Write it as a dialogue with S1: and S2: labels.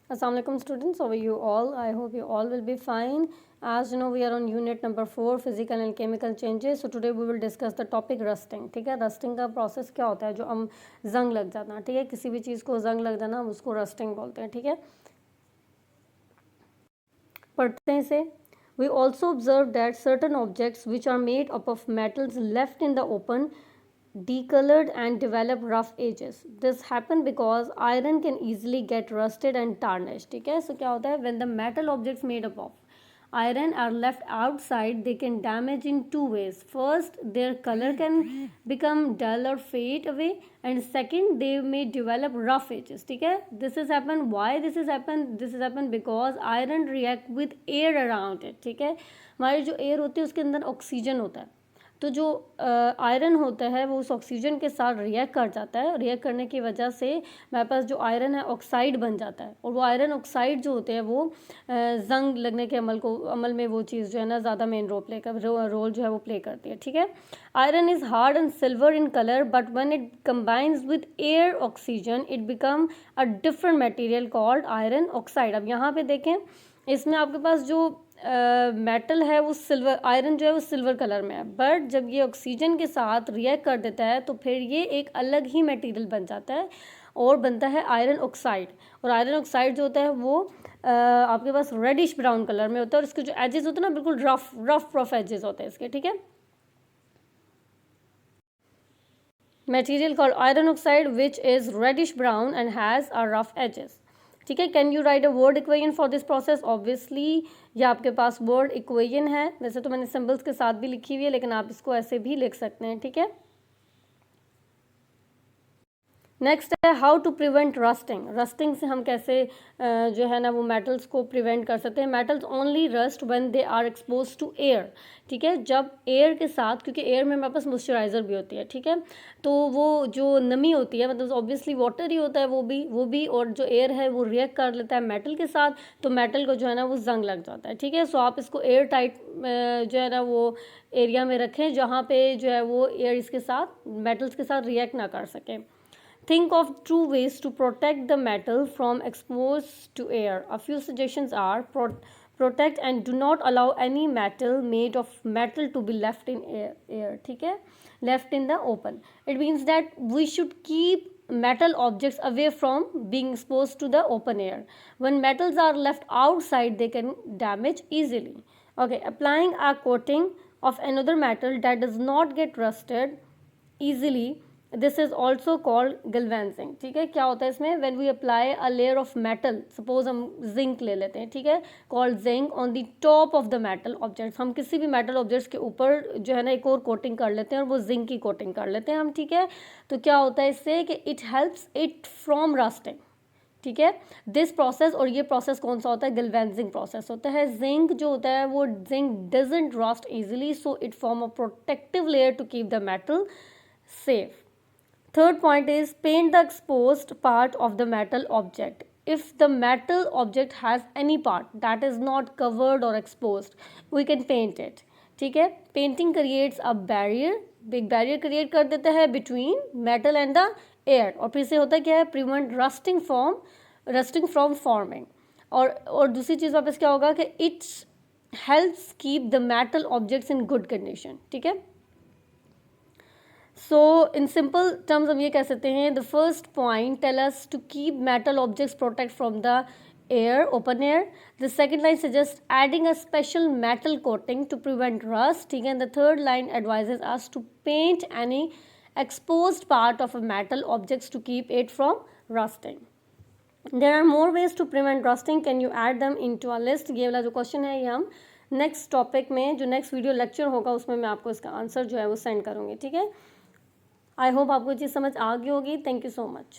S1: Assalamu alaikum students, how are you all? I hope you all will be fine. As you know, we are on unit number 4 physical and chemical changes. So today we will discuss the topic rusting. ठीक है, rusting का process क्या होता है? जो हम जंग लग जाना, ठीक है, किसी भी चीज़ को जंग लग जाना हम उसको रस्टिंग बोलते हैं. ठीक है, पढ़ते हैं इसे. We also observed that certain objects which are made up of metals left in the open decolored and develop rough edges. This happen because iron can easily get rusted and tarnished. ठीक है, so क्या होता है, when the metal objects made up of iron are left outside, they can damage in two ways. First, their color can become dull or fade away, and second, they may develop rough edges. ठीक है, this is happen. Why this is happen? This is happen because iron react with air around it. ठीक है, हमारी जो air होती है उसके अंदर ऑक्सीजन होता है, तो जो आयरन होता है वो उस ऑक्सीजन के साथ रिएक्ट कर जाता है. रिएक्ट करने की वजह से हमारे पास जो आयरन है ऑक्साइड बन जाता है, और वो आयरन ऑक्साइड जो होते हैं वो जंग लगने के अमल में वो चीज़ जो है ना ज़्यादा मेन रोल जो है वो प्ले करती है. ठीक है, iron is hard and silver in colour, but when it combines with air oxygen it become a different material called iron oxide. अब यहाँ पे देखें, इसमें आपके पास जो मेटल है वो सिल्वर, आयरन जो है वो सिल्वर कलर में है, बट जब ये ऑक्सीजन के साथ रिएक्ट कर देता है तो फिर ये एक अलग ही मटेरियल बन जाता है और बनता है आयरन ऑक्साइड. और आयरन ऑक्साइड जो होता है वो आपके पास रेडिश ब्राउन कलर में होता है, और इसके जो एजेस होते हैं ना बिल्कुल रफ एजेस होते हैं इसके. ठीक है, material called iron oxide which is reddish brown and has a rough edges. ठीक है, can you write a word equation for this process? Obviously ये आपके पास वर्ड इक्वेशन है, वैसे तो मैंने सिंबल्स के साथ भी लिखी हुई है, लेकिन आप इसको ऐसे भी लिख सकते हैं. ठीक है, नेक्स्ट है how to prevent rusting. Rusting से हम कैसे जो है ना वो मेटल्स को प्रिवेंट कर सकते हैं. Metals only rust when they are exposed to air. ठीक है, जब एयर के साथ, क्योंकि एयर में हमारे पास मॉइस्चराइज़र भी होती है. ठीक है, तो वो जो नमी होती है, मतलब ऑब्वियसली वाटर ही होता है वो भी और जो एयर है वो रिएक्ट कर लेता है मेटल के साथ, तो मेटल को जो है ना वो जंग लग जाता है. ठीक है, सो आप इसको एयर टाइट जो है ना वो एरिया में रखें जहाँ पे जो है वो एयर इसके साथ मेटल्स के साथ रिएक्ट ना कर सके. Think of two ways to protect the metal from exposed to air. A few suggestions are protect and do not allow any metal made of metal to be left in air. ठीक है, left in the open. It means that we should keep metal objects away from being exposed to the open air. When metals are left outside, they can damage easily. Okay, applying a coating of another metal that does not get rusted easily, this is also called galvanising. ठीक है, क्या होता है इसमें, when we apply a layer of metal, suppose हम zinc ले लेते हैं. ठीक है, called zinc on the top of the metal objects. हम किसी भी मेटल ऑब्जेक्ट्स के ऊपर जो है ना एक और कोटिंग कर लेते हैं और वो जिंक की कोटिंग कर लेते हैं हम. ठीक है, तो क्या होता है इससे कि it helps it from rusting. ठीक है, दिस प्रोसेस, और ये प्रोसेस कौन सा होता है, गैल्वेनाइजिंग प्रोसेस होता है. जिंक जो होता है वो zinc doesn't rust easily, so it form a protective layer to keep the metal safe. Third point is paint the exposed part of the metal object. If the metal object has any part that is not covered or exposed, we can paint it. ठीक है, painting creates a barrier, big barrier create कर देता है between metal and the air, और फिर से होता क्या है, prevent rusting from forming. और दूसरी चीज़ वापस क्या होगा कि it helps keep the metal objects in good condition. ठीक है, सो इन सिंपल टर्म्स हम ये कह सकते हैं, the first point tell us to keep metal objects protect from the air, open air. The second line suggest adding a special metal coating to prevent rust. ठीक है, and the third line advises us to paint any exposed part of a metal objects to keep it from rusting. There are more ways to prevent rusting, can you add them into a list. ये वाला जो question है ये हम next topic में, जो next video lecture होगा उसमें मैं आपको इसका आंसर जो है वो सेंड करूँगी. ठीक है, आई होप आपको ये चीज़ समझ आ गई होगी. Thank you so much.